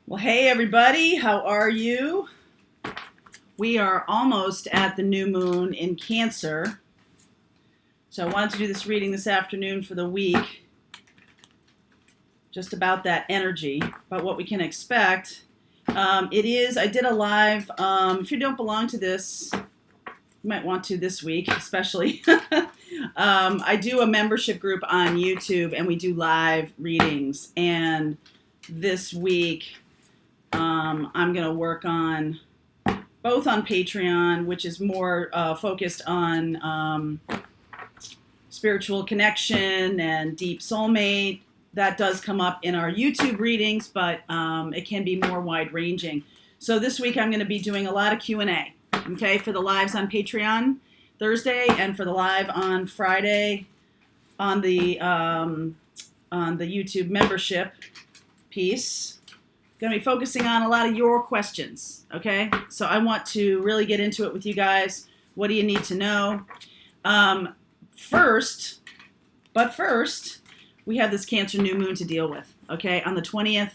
Well, hey everybody, how are you? We are almost at the new moon in Cancer. So I wanted to do this reading this afternoon for the week, just about that energy, about what we can expect. I did a live, if you don't belong to this, you might want to this week, especially. I do a membership group on YouTube and we do live readings. And this week, I'm going to work on both on Patreon, which is more focused on spiritual connection and deep soulmate. That does come up in our YouTube readings, but it can be more wide-ranging. So this week I'm going to be doing a lot of Q&A, okay, for the lives on Patreon Thursday and for the live on Friday on the YouTube membership piece. Going to be focusing on a lot of your questions, okay? So I want to really get into it with you guys. What do you need to know? First, we have this Cancer new moon to deal with, okay, on the 20th.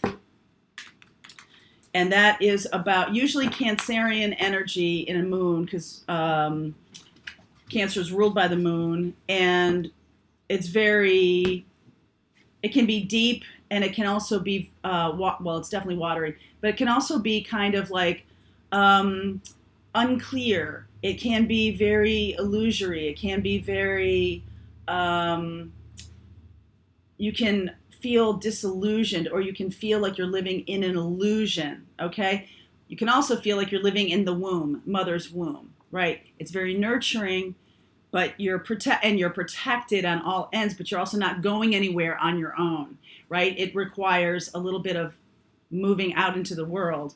And that is about usually Cancerian energy in a moon because Cancer is ruled by the moon. And it can be deep. And it can also be, it's definitely watery, but it can also be kind of like unclear. It can be very illusory. It can be very, you can feel disillusioned, or you can feel like you're living in an illusion, okay? You can also feel like you're living in the womb, mother's womb, right? It's very nurturing, but you're protected on all ends, but you're also not going anywhere on your own, right? It requires a little bit of moving out into the world.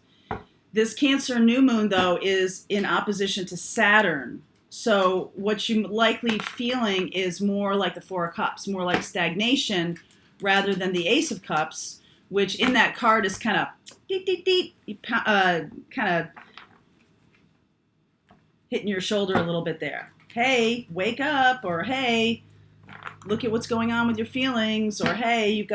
This Cancer new moon, though, is in opposition to Saturn. So what you're likely feeling is more like the Four of Cups, more like stagnation rather than the Ace of Cups, which in that card is kind of kind of hitting your shoulder a little bit there. Hey, wake up, or hey, look at what's going on with your feelings, or hey,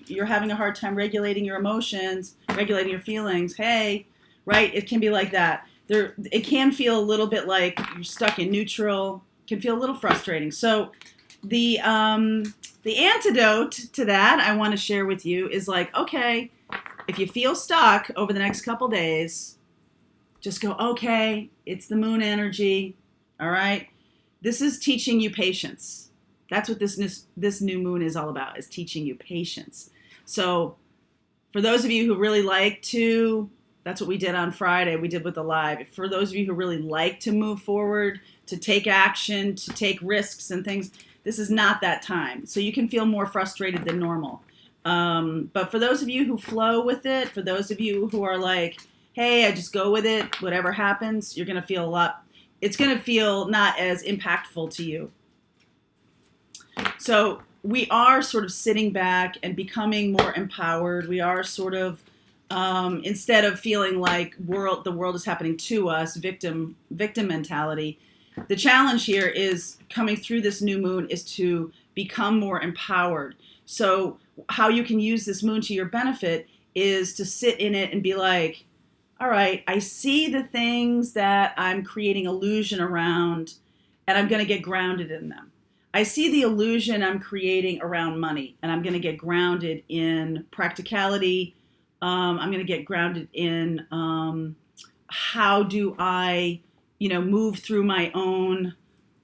you're having a hard time regulating your emotions, regulating your feelings. Hey, right? It can be like that. It can feel a little bit like you're stuck in neutral. It can feel a little frustrating. So the antidote to that I want to share with you is like, okay, if you feel stuck over the next couple days, just go, okay, it's the moon energy. All right. This is teaching you patience. That's what this new moon is all about, is teaching you patience. So for those of you who really like to, that's what we did on Friday, we did with the live. For those of you who really like to move forward, to take action, to take risks and things, this is not that time. So you can feel more frustrated than normal. But for those of you who flow with it, for those of you who are like, hey, I just go with it, whatever happens, you're going to feel it's going to feel not as impactful to you. So we are sort of sitting back and becoming more empowered. We are sort of, instead of feeling like the world is happening to us, victim mentality. The challenge here is coming through this new moon is to become more empowered. So how you can use this moon to your benefit is to sit in it and be like, all right, I see the things that I'm creating illusion around, and I'm going to get grounded in them. I see the illusion I'm creating around money, and I'm going to get grounded in practicality. I'm going to get grounded in how do I, move through my own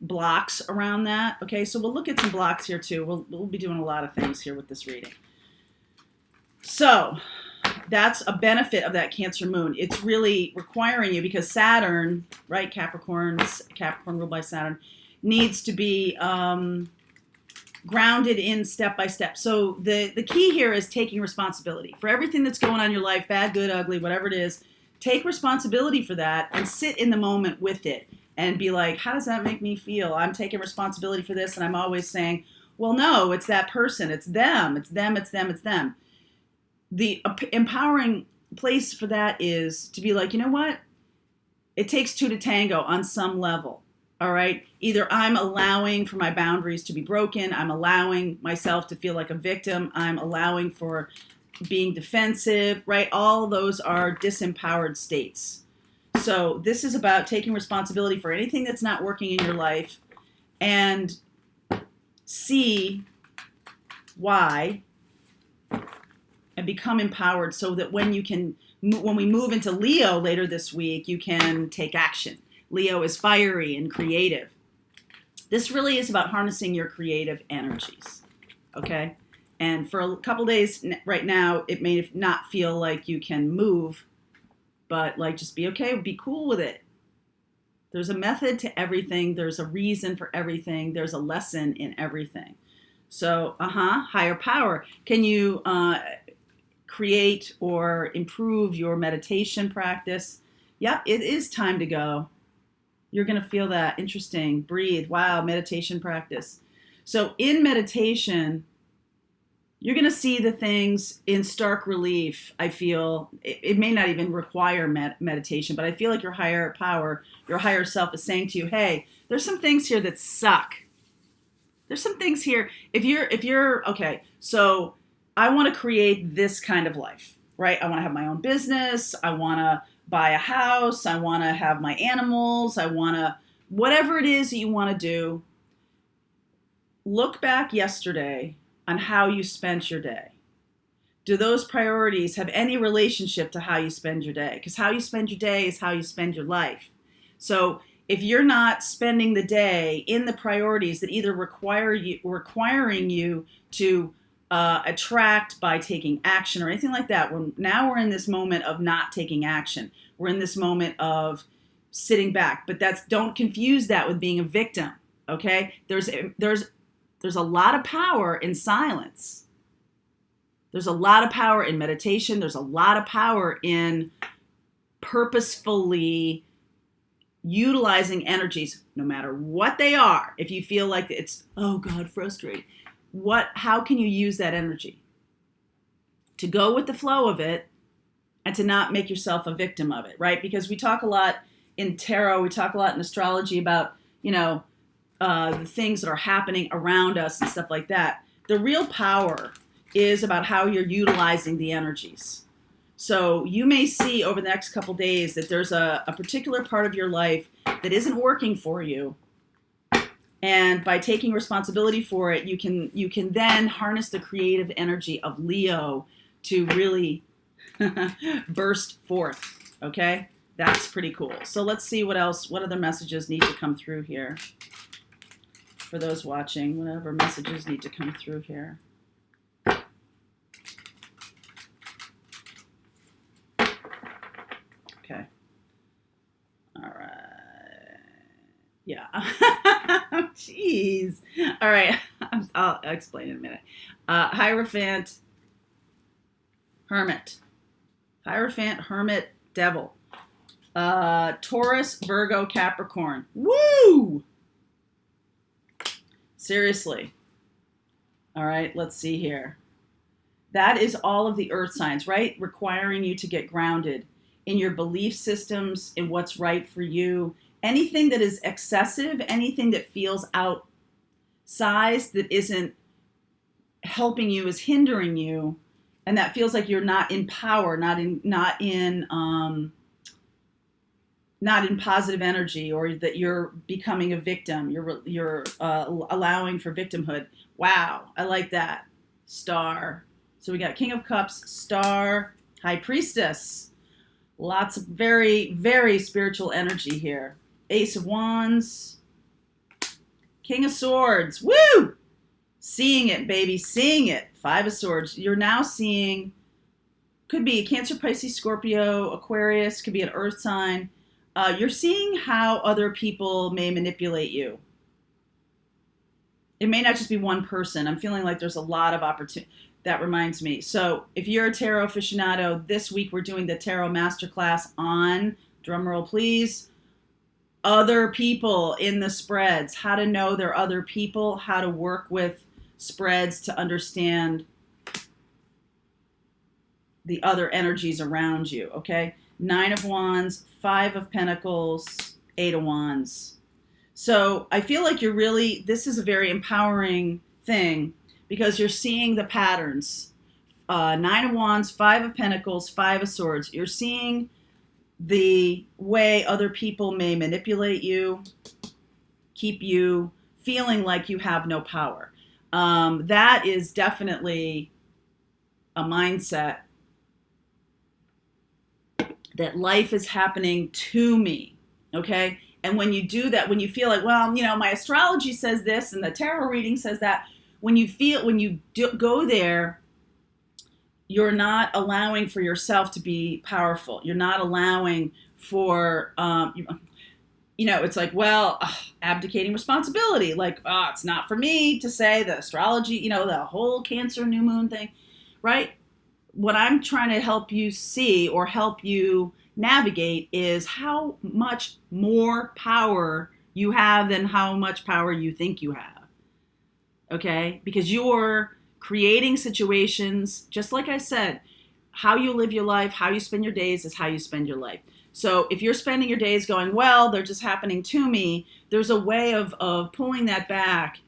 blocks around that. Okay, so we'll look at some blocks here too. We'll be doing a lot of things here with this reading. So that's a benefit of that Cancer moon. It's really requiring you, because Saturn, right, Capricorn ruled by Saturn, needs to be grounded in step by step. So the key here is taking responsibility for everything that's going on in your life, bad, good, ugly, whatever it is. Take responsibility for that and sit in the moment with it and be like, how does that make me feel? I'm taking responsibility for this, and I'm always saying, well, no, it's that person. It's them. It's them. It's them. It's them. The empowering place for that is to be like, you know what? It takes two to tango on some level. All right. Either I'm allowing for my boundaries to be broken. I'm allowing myself to feel like a victim. I'm allowing for being defensive, right? All those are disempowered states. So this is about taking responsibility for anything that's not working in your life and see why and become empowered so that when we move into Leo later this week, you can take action. Leo is fiery and creative. This really is about harnessing your creative energies, okay? And for a couple days right now, it may not feel like you can move, but like just be okay, be cool with it. There's a method to everything. There's a reason for everything. There's a lesson in everything. So, higher power. Can you create or improve your meditation practice? Yep, it is time to go. You're going to feel that. Interesting. Breathe. Wow, meditation practice. So in meditation, you're going to see the things in stark relief. I feel it may not even require meditation, but I feel like your higher power, your higher self is saying to you, hey, there's some things here that suck. There's some things here. If you're okay, so I want to create this kind of life, right? I want to have my own business. I want to buy a house. I want to have my animals. I want to, whatever it is that you want to do, look back yesterday on how you spent your day. Do those priorities have any relationship to how you spend your day? Because how you spend your day is how you spend your life. So if you're not spending the day in the priorities that either requiring you to attract by taking action or anything like that, now we're in this moment of not taking action. We're in this moment of sitting back. But don't confuse that with being a victim. Okay? There's a lot of power in silence. There's a lot of power in meditation. There's a lot of power in purposefully utilizing energies, no matter what they are. If you feel like it's, oh God, frustrating, how can you use that energy to go with the flow of it and to not make yourself a victim of it, right? Because we talk a lot in tarot, we talk a lot in astrology about, the things that are happening around us and stuff like that. The real power is about how you're utilizing the energies. So you may see over the next couple days that there's a particular part of your life that isn't working for you. And by taking responsibility for it, you can then harness the creative energy of Leo to really burst forth. Okay? That's pretty cool. So let's see what other messages need to come through here. For those watching, whatever messages need to come through here. Okay. All right. Yeah. Jeez. All right. I'll explain in a minute. Hierophant, Hermit. Hierophant, Hermit, Devil. Taurus, Virgo, Capricorn. Woo! Seriously. All right, let's see here. That is all of the earth signs, right? Requiring you to get grounded in your belief systems, in what's right for you. Anything that is excessive, anything that feels outsized, that isn't helping you, is hindering you, and that feels like you're not in power, not in positive energy, or that you're becoming a victim. You're allowing for victimhood. Wow, I like that. Star. So we got King of Cups, Star, High Priestess. Lots of very, very spiritual energy here. Ace of Wands, King of Swords. Woo! Seeing it, baby, seeing it. Five of Swords. You're now seeing, could be Cancer, Pisces, Scorpio, Aquarius, could be an earth sign. You're seeing how other people may manipulate you. It may not just be one person. I'm feeling like there's a lot of opportunity. That reminds me. So if you're a tarot aficionado, this week we're doing the Tarot Masterclass on, drumroll please, other people in the spreads. How to know they're other people, how to work with spreads to understand the other energies around you, okay? 9 of Wands, 5 of Pentacles, 8 of Wands. So I feel like this is a very empowering thing because you're seeing the patterns Nine of Wands, Five of Pentacles, Five of Swords. You're seeing the way other people may manipulate you, keep you feeling like you have no power. That is definitely a mindset that life is happening to me, okay? And when you do that, when you feel like, well, my astrology says this and the tarot reading says that, when you go there, you're not allowing for yourself to be powerful. You're not allowing for, it's like, well, abdicating responsibility. Like, it's not for me to say the astrology, the whole Cancer new moon thing, right? What I'm trying to help you see or help you navigate is how much more power you have than how much power you think you have. Okay? Because you're creating situations, just like I said, how you live your life, how you spend your days is how you spend your life. So if you're spending your days going, well, they're just happening to me, there's a way of pulling that back.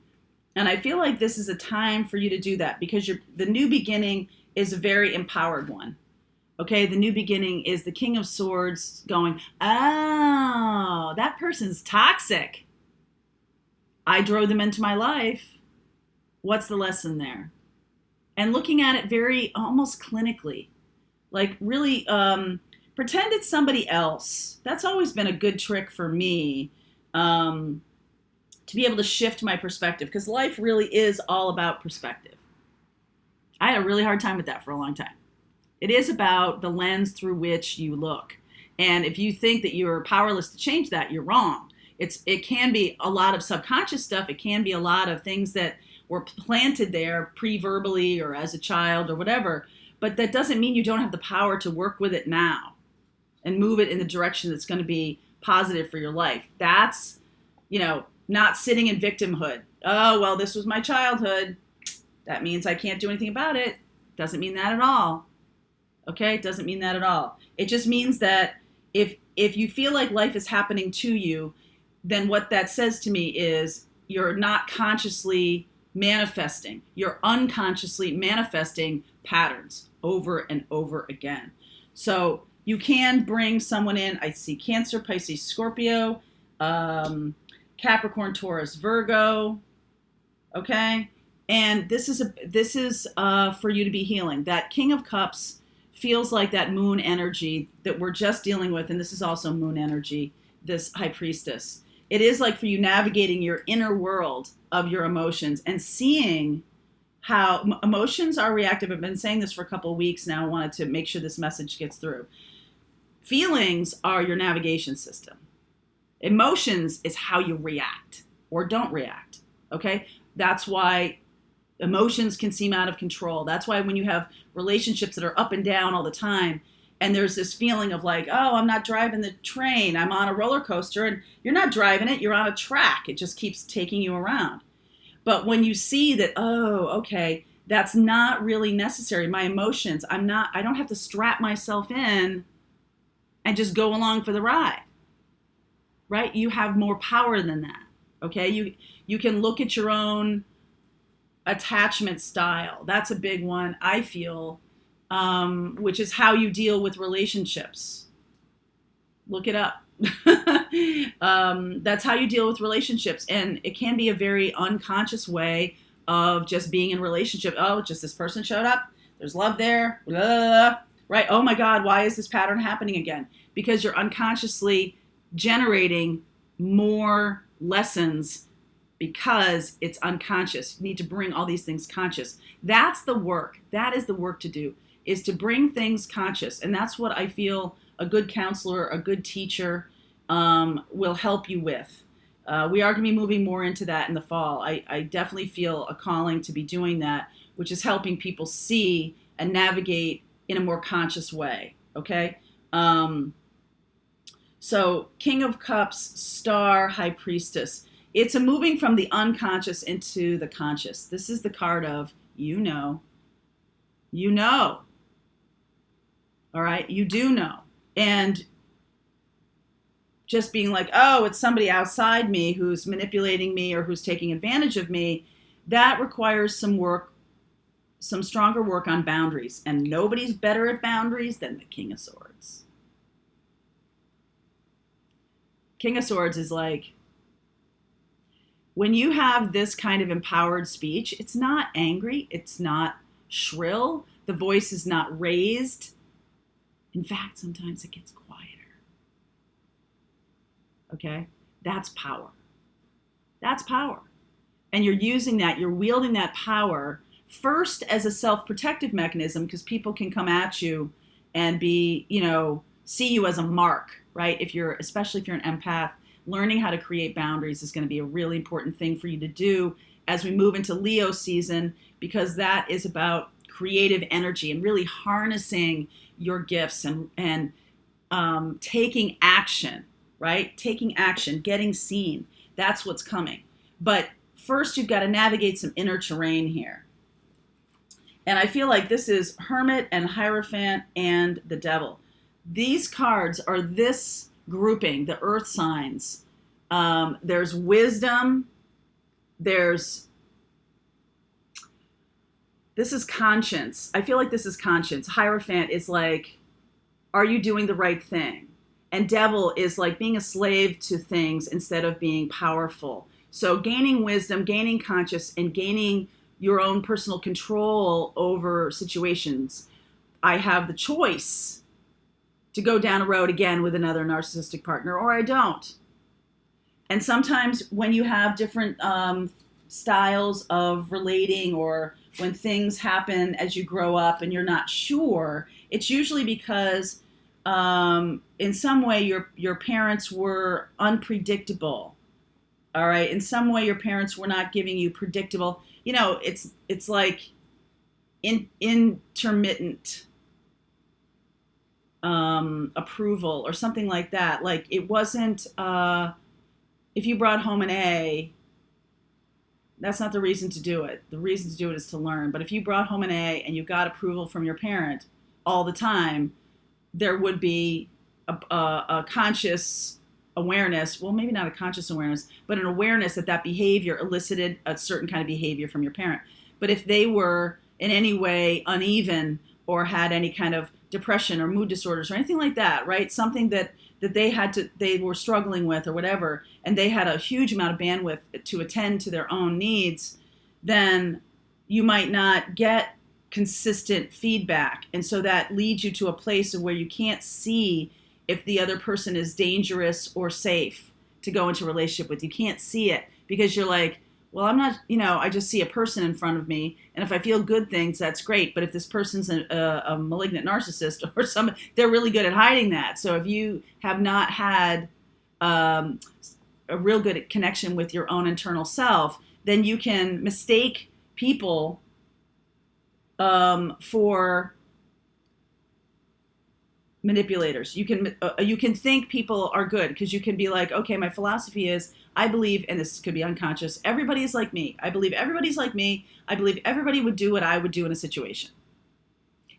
And I feel like this is a time for you to do that, because the new beginning is a very empowered one. Okay, the new beginning is the King of Swords going, oh, that person's toxic. I drove them into my life. What's the lesson there? And looking at it very almost clinically, like really pretend it's somebody else. That's always been a good trick for me, to be able to shift my perspective, because life really is all about perspective. I had a really hard time with that for a long time. It is about the lens through which you look. And if you think that you're powerless to change that, you're wrong. It can be a lot of subconscious stuff. It can be a lot of things that were planted there pre-verbally or as a child or whatever. But that doesn't mean you don't have the power to work with it now and move it in the direction that's going to be positive for your life. That's, not sitting in victimhood. Oh, well, this was my childhood. That means I can't do anything about it. Doesn't mean that at all. Okay? It doesn't mean that at all. It just means that if you feel like life is happening to you, then what that says to me is you're not consciously manifesting. You're unconsciously manifesting patterns over and over again. So you can bring someone in. I see Cancer, Pisces, Scorpio, Capricorn, Taurus, Virgo. Okay? And this is for you to be healing. That King of Cups feels like that moon energy that we're just dealing with, and this is also moon energy, this High Priestess. It is like for you navigating your inner world of your emotions and seeing how emotions are reactive. I've been saying this for a couple of weeks now. I wanted to make sure this message gets through. Feelings are your navigation system. Emotions is how you react or don't react, okay? That's why emotions can seem out of control. That's why when you have relationships that are up and down all the time, and there's this feeling of like, oh, I'm not driving the train, I'm on a roller coaster, and you're not driving it, you're on a track. It just keeps taking you around. But when you see that, oh, okay, that's not really necessary. My emotions, I don't have to strap myself in and just go along for the ride, right? You have more power than that, okay? You can look at your own attachment style. That's a big one, I feel, which is how you deal with relationships. Look it up. That's how you deal with relationships. And it can be a very unconscious way of just being in relationship. Oh, just this person showed up. There's love there. Blah, blah, blah. Right? Oh my God, why is this pattern happening again? Because you're unconsciously generating more lessons because it's unconscious. You need to bring all these things conscious. That's the work. That is the work to do, is to bring things conscious. And that's what I feel a good counselor, a good teacher will help you with. We are going to be moving more into that in the fall. I definitely feel a calling to be doing that, which is helping people see and navigate in a more conscious way. Okay? So King of Cups, Star, High Priestess. It's a moving from the unconscious into the conscious. This is the card of you know. All right? You do know. And just being like, oh, it's somebody outside me who's manipulating me or who's taking advantage of me, that requires some work some stronger work on boundaries. And nobody's better at boundaries than the King of Swords. King of Swords is like, when you have this kind of empowered speech, it's not angry, it's not shrill, the voice is not raised. In fact, sometimes it gets quieter. Okay? That's power. That's power. And you're using that, you're wielding that power first as a self-protective mechanism, because people can come at you and be, see you as a mark, right? Especially if you're an empath, learning how to create boundaries is going to be a really important thing for you to do as we move into Leo season, because that is about creative energy and really harnessing your gifts and taking action, right? Taking action, getting seen. That's what's coming. But first, you've got to navigate some inner terrain here. And I feel like this is Hermit and Hierophant and the Devil. These cards are this grouping, the earth signs. There's wisdom. This is conscience. I feel like this is conscience. Hierophant is like, are you doing the right thing? And Devil is like being a slave to things instead of being powerful. So gaining wisdom, gaining conscience, and gaining your own personal control over situations. I have the choice to go down a road again with another narcissistic partner, or I don't. And sometimes when you have different styles of relating, or when things happen as you grow up and you're not sure, it's usually because in some way your parents were unpredictable. All right. In some way, your parents were not giving you predictable. It's like intermittent approval or something like that. Like it wasn't. If you brought home an A, that's not the reason to do it. The reason to do it is to learn. But if you brought home an A and you got approval from your parent all the time, there would be a conscious awareness, well, maybe not a conscious awareness, but an awareness that behavior elicited a certain kind of behavior from your parent. But if they were in any way uneven or had any kind of depression or mood disorders or anything like that, right? Something that they were struggling with or whatever, and they had a huge amount of bandwidth to attend to their own needs, then you might not get consistent feedback. And so that leads you to a place of where you can't see if the other person is dangerous or safe to go into a relationship with. You can't see it because you're like, well, I'm not, I just see a person in front of me. And if I feel good things, that's great. But if this person's a malignant narcissist or they're really good at hiding that. So if you have not had a real good connection with your own internal self, then you can mistake people for manipulators. You can think people are good because you can be like, okay, my philosophy is I believe, and this could be unconscious, everybody is like me. I believe everybody's like me. I believe everybody would do what I would do in a situation.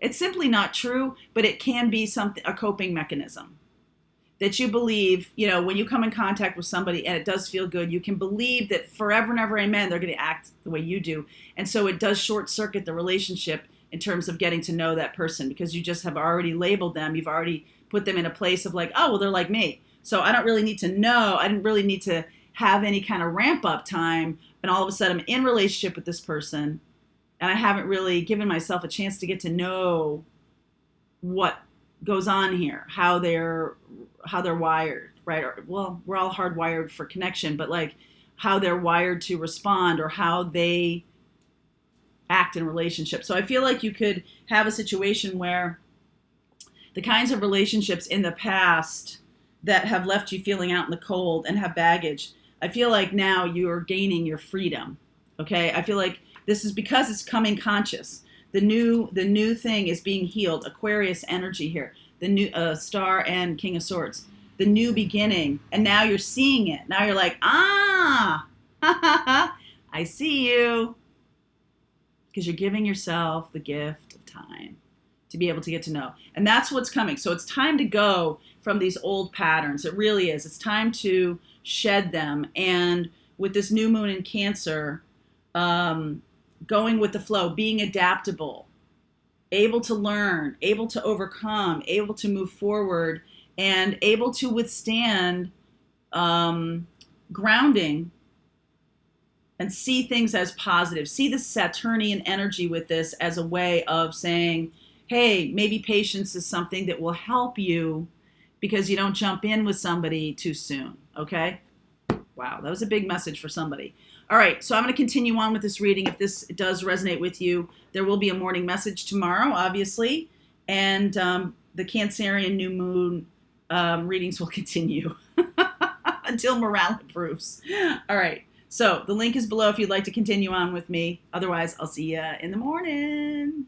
It's simply not true, but it can be a coping mechanism that you believe, when you come in contact with somebody and it does feel good, you can believe that forever and ever, amen, they're going to act the way you do. And so it does short circuit the relationship in terms of getting to know that person because you just have already labeled them. You've already put them in a place of like, oh, well, they're like me. So I don't really need to know. I didn't really need to have any kind of ramp up time. And all of a sudden I'm in relationship with this person and I haven't really given myself a chance to get to know what goes on here, how they're wired, right? Well, we're all hardwired for connection, but like how they're wired to respond or how they act in relationships. So I feel like you could have a situation where the kinds of relationships in the past that have left you feeling out in the cold and have baggage, I feel like now you're gaining your freedom. Okay. I feel like this is because it's coming conscious. The new thing is being healed. Aquarius energy here. The new Star and King of Swords. The new beginning. And now you're seeing it. Now you're like, I see you. Because you're giving yourself the gift of time to be able to get to know. And that's what's coming. So it's time to go from these old patterns. It really is. It's time to shed them. And with this new moon in Cancer, going with the flow, being adaptable, able to learn, able to overcome, able to move forward, and able to withstand grounding and see things as positive. See the Saturnian energy with this as a way of saying, hey, maybe patience is something that will help you because you don't jump in with somebody too soon, okay? Wow, that was a big message for somebody. All right, so I'm going to continue on with this reading. If this does resonate with you, there will be a morning message tomorrow, obviously, and the Cancerian new moon readings will continue until morale improves. All right, so the link is below if you'd like to continue on with me. Otherwise, I'll see you in the morning.